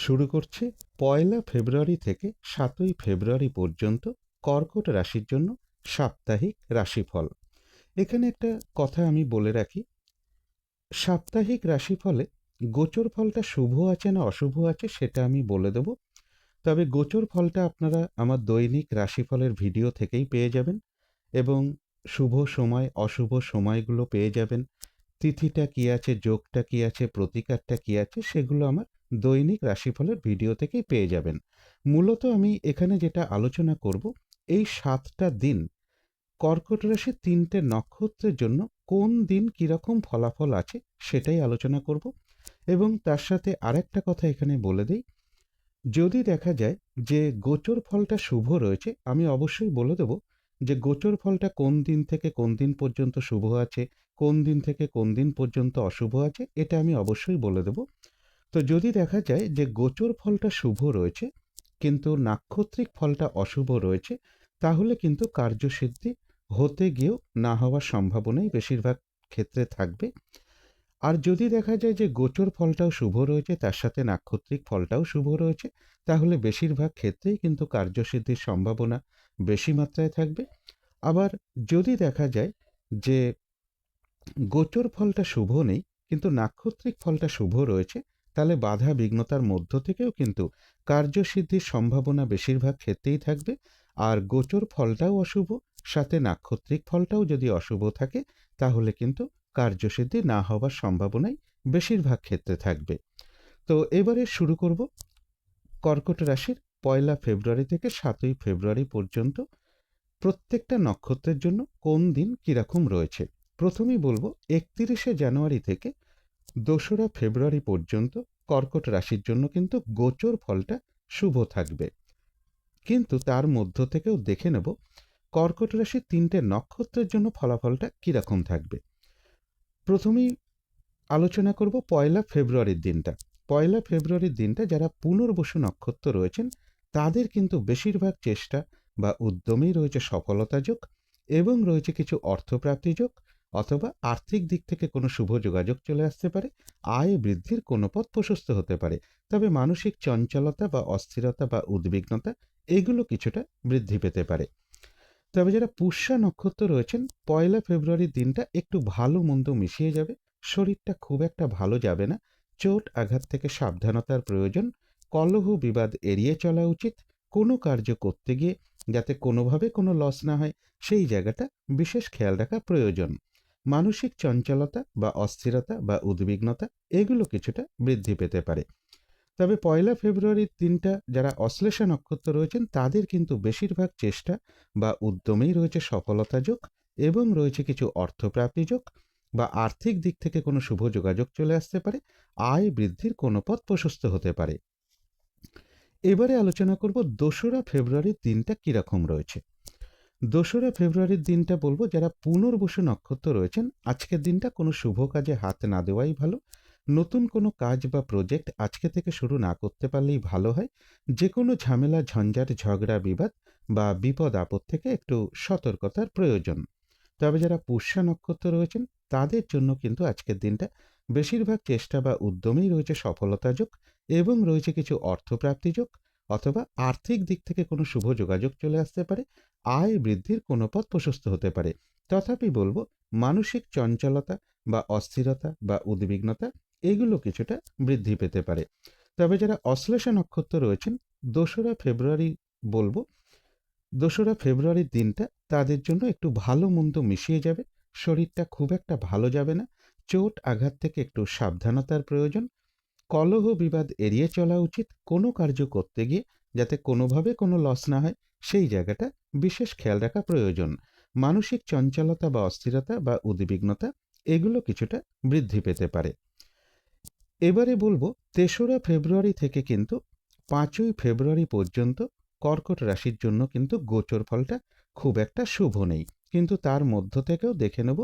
শুরু করছি ১লা ফেব্রুয়ারি থেকে ৭ই ফেব্রুয়ারি পর্যন্ত কর্কট রাশির জন্য সাপ্তাহিক রাশিফল। এখানে একটা কথা আমি বলে রাখি, সাপ্তাহিক রাশিফলে গোচর ফলটা শুভ আছে না অশুভ আছে সেটা আমি বলে দেব। তবে গোচর ফলটা আপনারা আমার দৈনিক রাশিফলের ভিডিও থেকেই পেয়ে যাবেন এবং শুভ সময় অশুভ সময়গুলো পেয়ে যাবেন। তিথিটা কী আছে, যোগটা কী আছে, প্রতিকারটা কী আছে সেগুলো আমার দৈনিক রাশিফলের ভিডিও থেকেই পেয়ে যাবেন। মূলত আমি এখানে যেটা আলোচনা করব, এই ৭টা দিন কর্কট রাশির ৩টে নক্ষত্রের জন্য কোন দিন কীরকম ফলাফল আছে সেটাই আলোচনা করব। এবং তার সাথে আরেকটা কথা এখানে বলে দিই, যদি দেখা যায় যে গোচর ফলটা শুভ রয়েছে, আমি অবশ্যই বলে দেব যে গোচর ফলটা কোন দিন থেকে কোন দিন পর্যন্ত শুভ আছে, কোন দিন থেকে কোন দিন পর্যন্ত অশুভ আছে, এটা আমি অবশ্যই বলে দেব। তো যদি দেখা যায় যে গোচর ফলটা শুভ রয়েছে কিন্তু নাক্ষত্রিক ফলটা অশুভ রয়েছে, তাহলে কিন্তু কার্যসিদ্ধি হতে গিয়েও না হওয়ার সম্ভাবনাই বেশিরভাগ ক্ষেত্রে থাকবে। আর যদি দেখা যায় যে গোচর ফলটাও শুভ রয়েছে, তার সাথে নাক্ষত্রিক ফলটাও শুভ রয়েছে, তাহলে বেশিরভাগ ক্ষেত্রেই কিন্তু কার্যসিদ্ধির সম্ভাবনা বেশি মাত্রায় থাকবে। আবার যদি দেখা যায় যে গোচর ফলটা শুভ নেই কিন্তু নাক্ষত্রিক ফলটা শুভ রয়েছে, তাহলে বাধা বিঘ্নতার মধ্য থেকেও কিন্তু কার্যসিদ্ধির সম্ভাবনা বেশিরভাগ ক্ষেত্রেই থাকবে। আর গোচর ফলটাও অশুভ, সাথে নাক্ষত্রিক ফলটাও যদি অশুভ থাকে, তাহলে কিন্তু কার্যসিদ্ধি না হওয়ার সম্ভাবনাই বেশিরভাগ ক্ষেত্রে থাকবে। তো এবারে শুরু করব কর্কট রাশির ১লা ফেব্রুয়ারি থেকে ৭ই ফেব্রুয়ারি পর্যন্ত প্রত্যেকটা নক্ষত্রের জন্য কোন দিন কীরকম রয়েছে। প্রথমেই বলবো ৩১শে জানুয়ারি থেকে ২রা ফেব্রুয়ারি পর্যন্ত কর্কট রাশির জন্য কিন্তু গোচর ফলটা শুভ থাকবে। কিন্তু তার মধ্য থেকেও দেখে নেব কর্কট রাশির ৩টে নক্ষত্রের জন্য ফলাফলটা কীরকম থাকবে। প্রথমেই আলোচনা করব ১লা ফেব্রুয়ারির দিনটা। ১লা ফেব্রুয়ারির দিনটা যারা পুনর্বসু নক্ষত্র রয়েছেন, তাদের কিন্তু বেশিরভাগ চেষ্টা বা উদ্যমেই রয়েছে সফলতা যোগ এবং রয়েছে কিছু অর্থপ্রাপ্তি যোগ, অথবা আর্থিক দিক থেকে কোনো শুভ যোগাযোগ চলে আসতে পারে, আয় বৃদ্ধির কোনো পথ প্রশস্ত হতে পারে। তবে মানসিক চঞ্চলতা বা অস্থিরতা বা উদ্বিগ্নতা এগুলো কিছুটা বৃদ্ধি পেতে পারে। তবে যারা পুষ্যা নক্ষত্র রয়েছেন, ১লা ফেব্রুয়ারির দিনটা একটু ভালো মন্দ মিশিয়ে যাবে, শরীরটা খুব একটা ভালো যাবে না, চোট আঘাত থেকে সাবধানতার প্রয়োজন, কলহ বিবাদ এড়িয়ে চলা উচিত, কোনো কার্য করতে গিয়ে যাতে কোনোভাবে কোনো লস না হয় সেই জায়গাটা বিশেষ খেয়াল রাখা প্রয়োজন। মানসিক চঞ্চলতা বা অস্থিরতা বা উদ্বিগ্নতা এগুলো কিছুটা বৃদ্ধি পেতে পারে। তবে ১লা ফেব্রুয়ারির দিনটা যারা অশ্লেষা নক্ষত্র রয়েছেন, তাদের কিন্তু বেশিরভাগ চেষ্টা বা উদ্যমেই রয়েছে সফলতা যোগ এবং রয়েছে কিছু অর্থপ্রাপ্তি যোগ বা আর্থিক দিক থেকে কোনো শুভ যোগাযোগ চলে আসতে পারে, আয় বৃদ্ধির কোনো পথ প্রশস্ত হতে পারে। এবারে আলোচনা করব ২রা ফেব্রুয়ারির দিনটা কীরকম রয়েছে। ২রা ফেব্রুয়ারির দিনটা বলবো যারা পুনর্বসু নক্ষত্র রয়েছেন, আজকের দিনটা কোনো শুভ কাজে হাত না দেওয়াই ভালো। নতুন কোনো কাজ বা প্রজেক্ট আজকে থেকে শুরু না করতে পারলেই ভালো হয়। যে কোনো ঝামেলা ঝঞ্ঝাট ঝগড়া বিবাদ বা বিপদ আপদ থেকে একটু সতর্কতার প্রয়োজন। তবে যারা পুষ্যা নক্ষত্র রয়েছেন, তাদের জন্য কিন্তু আজকের দিনটা বেশিরভাগ চেষ্টা বা উদ্যমেই রয়েছে সফলতা যোগ এবং রয়েছে কিছু অর্থপ্রাপ্তি যোগ, অথবা আর্থিক দিক থেকে কোনো শুভ যোগাযোগ চলে আসতে পারে, আয় বৃদ্ধির কোনো পথ প্রশস্ত হতে পারে। তথাপি বলবো মানসিক চঞ্চলতা বা অস্থিরতা বা উদ্বিগ্নতা এগুলো কিছুটা বৃদ্ধি পেতে পারে। তবে যারা অশ্লেষা নক্ষত্র রয়েছেন, ২রা ফেব্রুয়ারি বলবো ২রা ফেব্রুয়ারির দিনটা তাদের জন্য একটু ভালো মন্দ মিশিয়ে যাবে, শরীরটা খুব একটা ভালো যাবে না, চোট আঘাত থেকে একটু সাবধানতার প্রয়োজন, কলহ বিবাদ এড়িয়ে চলা উচিত, কোনো কার্য করতে গিয়ে যাতে কোনোভাবে কোনো লস না হয় সেই জায়গাটা বিশেষ খেয়াল রাখা প্রয়োজন। মানসিক চঞ্চলতা বা অস্থিরতা বা উদ্বিগ্নতা এগুলো কিছুটা বৃদ্ধি পেতে পারে। এবারে বলবো ৩রা ফেব্রুয়ারি থেকে কিন্তু ৫ই ফেব্রুয়ারি পর্যন্ত কর্কট রাশির জন্য কিন্তু গোচর ফলটা খুব একটা শুভ নেই, কিন্তু তার মধ্য থেকেও দেখে নেব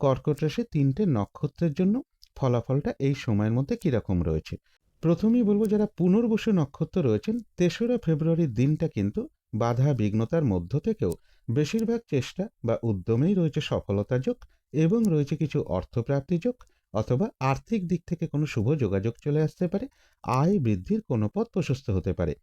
কর্কট রাশির ৩টে নক্ষত্রের জন্য ফলাফলটা এই সময়ের মধ্যে কীরকম রয়েছে। প্রথমেই বলবো যারা পুনর্বসু নক্ষত্র রয়েছেন, ৩রা ফেব্রুয়ারির দিনটা কিন্তু বাধা বিঘ্নতার মধ্য থেকেও বেশিরভাগ চেষ্টা বা উদ্যমেই রয়েছে সফলতা যোগ এবং রয়েছে কিছু অর্থপ্রাপ্তি যোগ, অথবা আর্থিক দিক থেকে কোনো শুভ যোগাযোগ চলে আসতে পারে, আয় বৃদ্ধির কোনো পথ প্রশস্ত হতে পারে।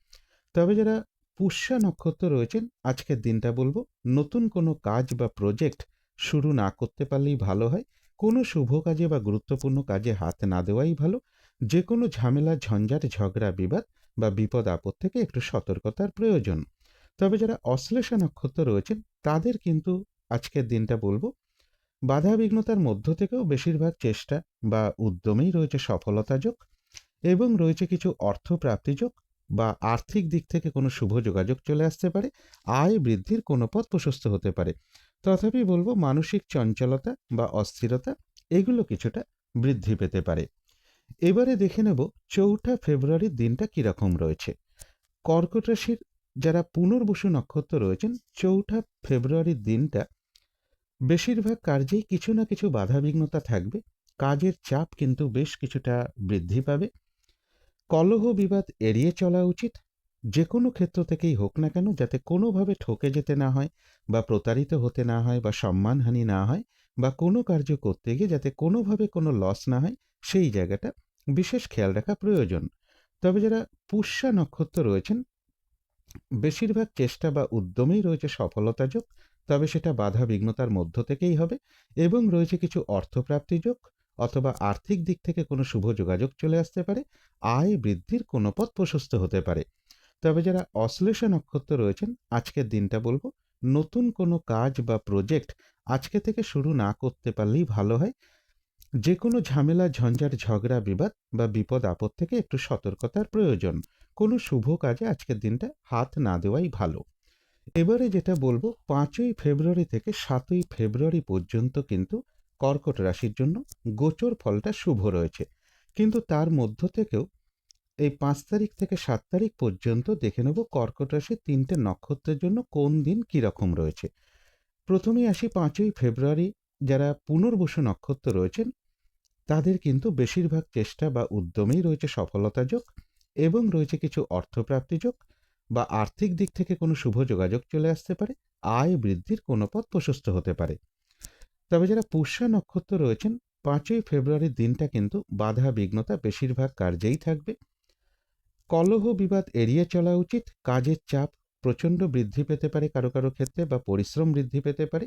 তবে যারা পুষ্যা নক্ষত্র রয়েছেন, আজকের দিনটা বলবো নতুন কোনো কাজ বা প্রজেক্ট শুরু না করতে পারলেই ভালো হয়। কোনো শুভ কাজে বা গুরুত্বপূর্ণ কাজে হাত না দেওয়াই ভালো। যে কোনো ঝামেলা, ঝঞ্ঝাট, ঝগড়া, বিবাদ বা বিপদ আপদ থেকে একটু সতর্কতার প্রয়োজন। তবে যারা অশ্লেষা নক্ষত্র রয়েছেন, তাদের কিন্তু আজকের দিনটা বলবো বাধা বিঘ্নতার মধ্য থেকেও বেশিরভাগ চেষ্টা বা উদ্যমেই রয়েছে সফলতা যোগ, এবং রয়েছে কিছু অর্থ প্রাপ্তিযোগ বা আর্থিক দিক থেকে কোনো শুভ যোগাযোগ চলে আসতে পারে, আয় বৃদ্ধির কোনো পথ প্রশস্ত হতে পারে। তথাপি বলবো মানসিক চঞ্চলতা বা অস্থিরতা এগুলো কিছুটা বৃদ্ধি পেতে পারে। এবারে দেখে নেব ৪ঠা ফেব্রুয়ারির দিনটা কীরকম রয়েছে। কর্কট রাশির যারা পুনর্বসু নক্ষত্র রয়েছেন, ৪ঠা ফেব্রুয়ারির দিনটা বেশিরভাগ কার্যেই কিছু না কিছু বাধাবিঘ্নতা থাকবে। কাজের চাপ কিন্তু বেশ কিছুটা বৃদ্ধি পাবে। কলহ বিবাদ এড়িয়ে চলা উচিত। যে কোনো ক্ষেত্র থেকেই হোক না কেন, যাতে কোনোভাবে ঠকে যেতে না হয় বা প্রতারিত হতে না হয় বা সম্মানহানি না হয়, বা কোনো কার্য করতে গিয়ে যাতে কোনোভাবে কোনো লস না হয়, সেই জায়গাটা বিশেষ খেয়াল রাখা প্রয়োজন। তবে যারা পুষ্যা নক্ষত্র রয়েছেন, বেশিরভাগ চেষ্টা বা উদ্যমেই রয়েছে সফলতা যোগ, তবে সেটা বাধা বিঘ্নতার মধ্য থেকেই হবে, এবং রয়েছে কিছু অর্থপ্রাপ্তি যোগ অথবা আর্থিক দিক থেকে কোনো শুভ যোগাযোগ চলে আসতে পারে, আয় বৃদ্ধির কোনো পথ প্রশস্ত হতে পারে। তবে যারা অশ্লেষা নক্ষত্র রয়েছেন, আজকের দিনটা বলবো নতুন কোনো কাজ বা প্রজেক্ট আজকে থেকে শুরু না করতে পারলেই ভালো হয়। যে কোনো ঝামেলা, ঝঞ্ঝাট, ঝগড়া, বিবাদ বা বিপদ আপদ থেকে একটু সতর্কতার প্রয়োজন। কোনো শুভ কাজে আজকের দিনটা হাত না দেওয়াই ভালো। এবারে যেটা বলবো, ৫ই ফেব্রুয়ারি থেকে ৭ই ফেব্রুয়ারি পর্যন্ত কিন্তু কর্কট রাশির জন্য গোচর ফলটা শুভ রয়েছে। কিন্তু তার মধ্য থেকেও এই ৫ তারিখ থেকে ৭ তারিখ পর্যন্ত দেখে নেব কর্কট রাশির ৩টে নক্ষত্রের জন্য কোন দিন কীরকম রয়েছে। প্রথমেই আসি ৫ই ফেব্রুয়ারি, যারা পুনর্বসু নক্ষত্র রয়েছেন, তাদের কিন্তু বেশিরভাগ চেষ্টা বা উদ্যমেই রয়েছে সফলতা যোগ, এবং রয়েছে কিছু অর্থপ্রাপ্তি যোগ বা আর্থিক দিক থেকে কোনো শুভ যোগাযোগ চলে আসতে পারে, আয় বৃদ্ধির কোনো পথ প্রশস্ত হতে পারে। তবে যারা পুষ্যা নক্ষত্র রয়েছেন, ৫ই ফেব্রুয়ারির দিনটা কিন্তু বাধা বিঘ্নতা বেশিরভাগ কার্যেই থাকবে। কলহ বিবাদ এড়িয়ে চলা উচিত। কাজের চাপ প্রচণ্ড বৃদ্ধি পেতে পারে কারো কারো ক্ষেত্রে, বা পরিশ্রম বৃদ্ধি পেতে পারে।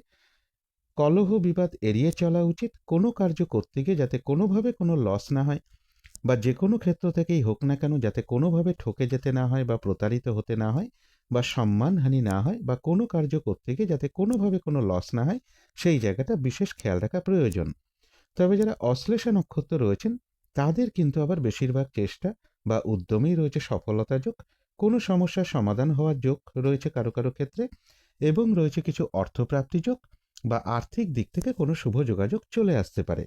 কলহ বিবাদ এড়িয়ে চলা উচিত। কোনো কার্য করতে গিয়ে যাতে কোনোভাবে কোনো লস না হয়, বা যে কোনো ক্ষেত্র থেকেই হোক না কেন যাতে কোনোভাবে ঠকে যেতে না হয় বা প্রতারিত হতে না হয়, বা সম্মানহানি না হয়, বা কোনো কার্য করতে গিয়ে যাতে কোনোভাবে কোনো লস না হয়, সেই জায়গাটা বিশেষ খেয়াল রাখা প্রয়োজন। তবে যারা অশ্লেষা নক্ষত্র রয়েছেন, তাদের কিন্তু আবার বেশিরভাগ চেষ্টা বা উদ্যমেই রয়েছে সফলতা যোগ। কোনো সমস্যার সমাধান হওয়ার যোগ রয়েছে কারো কারো ক্ষেত্রে, এবং রয়েছে কিছু অর্থপ্রাপ্তি যোগ বা আর্থিক দিক থেকে কোনো শুভ যোগাযোগ চলে আসতে পারে।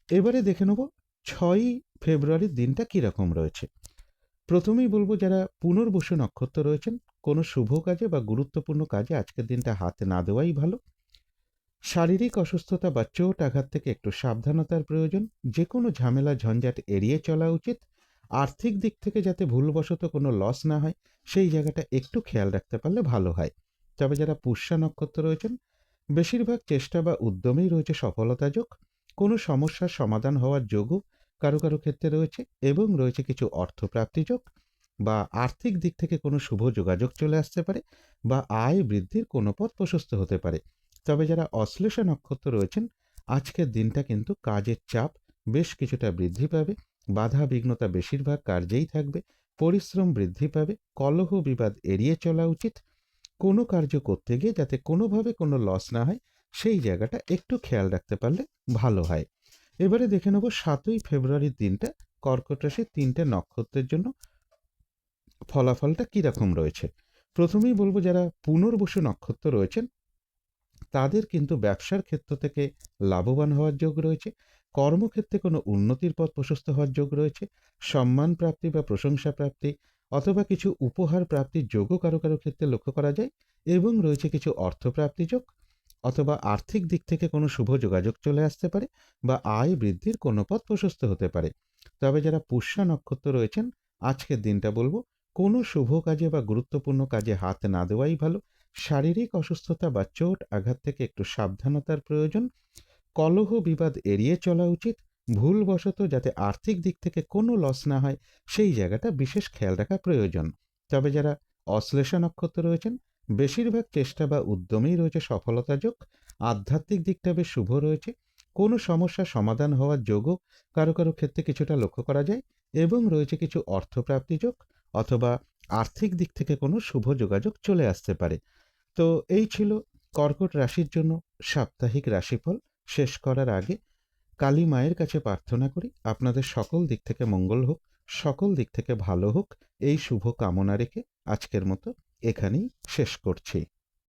এবারে দেখে নেব ৬ই ফেব্রুয়ারির দিনটা কীরকম রয়েছে। প্রথমেই বলবো, যারা পুনর্বসু নক্ষত্র রয়েছেন, কোনো শুভ কাজে বা গুরুত্বপূর্ণ কাজে আজকের দিনটা হাত না দেওয়াই ভালো। শারীরিক অসুস্থতা বা চোট আঘাত থেকে একটু সাবধানতার প্রয়োজন। যে কোনো ঝামেলা, ঝঞ্ঝাট এড়িয়ে চলা উচিত। আর্থিক দিক থেকে যাতে ভুলবশত কোনো লস না হয়, সেই জায়গাটা একটু খেয়াল রাখতে পারলে ভালো হয়। তবে যারা পুষ্যা নক্ষত্র রয়েছেন, বেশিরভাগ চেষ্টা বা উদ্যমেই রয়েছে সফলতা যোগ। কোনো সমস্যার সমাধান হওয়ার যোগও কারো কারো ক্ষেত্রে রয়েছে, এবং রয়েছে কিছু অর্থপ্রাপ্তি যোগ বা আর্থিক দিক থেকে কোনো শুভ যোগাযোগ চলে আসতে পারে, বা আয় বৃদ্ধির কোনো পথ প্রশস্ত হতে পারে। তবে যারা অশ্লেষা নক্ষত্র রয়েছেন, আজকের দিনটা কিন্তু কাজের চাপ বেশ কিছুটা বৃদ্ধি পাবে। বাধা বিঘ্নতা বেশিরভাগ কার্যেই থাকবে। পরিশ্রম বৃদ্ধি পাবে। কলহ বিবাদ এড়িয়ে চলা উচিত। কোনো কার্য করতে গিয়ে যাতে কোনোভাবে কোনো লস না হয়, সেই জায়গাটা একটু খেয়াল রাখতে পারলে ভালো হয়। এবারে দেখে নেব ৭ই ফেব্রুয়ারির দিনটা কর্কট রাশির ৩টে নক্ষত্রের জন্য ফলাফলটা কীরকম রয়েছে। প্রথমেই বলবো, যারা পুনর্বসু নক্ষত্র রয়েছেন, তাদের কিন্তু ব্যবসার ক্ষেত্র থেকে লাভবান হওয়ার যোগ রয়েছে। কর্মক্ষেত্রে কোনো উন্নতির পথ প্রশস্ত হওয়ার যোগ রয়েছে। সম্মান প্রাপ্তি বা প্রশংসা প্রাপ্তি অথবা কিছু উপহার প্রাপ্তির যোগও কারো কারো ক্ষেত্রে লক্ষ্য করা যায়, এবং রয়েছে কিছু অর্থপ্রাপ্তি যোগ অথবা আর্থিক দিক থেকে কোনো শুভ যোগাযোগ চলে আসতে পারে, বা আয় বৃদ্ধির কোনো পথ প্রশস্ত হতে পারে। তবে যারা পুষ্যা নক্ষত্র রয়েছেন, আজকের দিনটা বলবো কোনো শুভ কাজে বা গুরুত্বপূর্ণ কাজে হাত না দেওয়াই ভালো। শারীরিক অসুস্থতা বা চোট আঘাত থেকে একটু সাবধানতার প্রয়োজন। কলহ বিবাদ এড়িয়ে চলা উচিত। ভুলবশত যাতে আর্থিক দিক থেকে কোনো লস না হয় সেই জায়গাটা বিশেষ খেয়াল রাখা প্রয়োজন। তবে যারা অশ্লেষা নক্ষত্র রয়েছেন, বেশিরভাগ চেষ্টা বা উদ্যমেই রয়েছে সফলতা যোগ। আধ্যাত্মিক দিকটা বেশ শুভ রয়েছে। কোনো সমস্যা সমাধান হওয়ার যোগও কারো কারো ক্ষেত্রে কিছুটা লক্ষ্য করা যায়, এবং রয়েছে কিছু অর্থপ্রাপ্তি যোগ, অথবা আর্থিক দিক থেকে কোনো শুভ যোগাযোগ চলে আসতে পারে। তো এই ছিল কর্কট রাশির জন্য সাপ্তাহিক রাশিফল। শেষ করার আগে কালী মায়ের কাছে প্রার্থনা করি আপনাদের সকল দিক থেকে মঙ্গল হোক, সকল দিক থেকে ভালো হোক, এই শুভ কামনা রেখে আজকের মতো এখানেই শেষ করছি।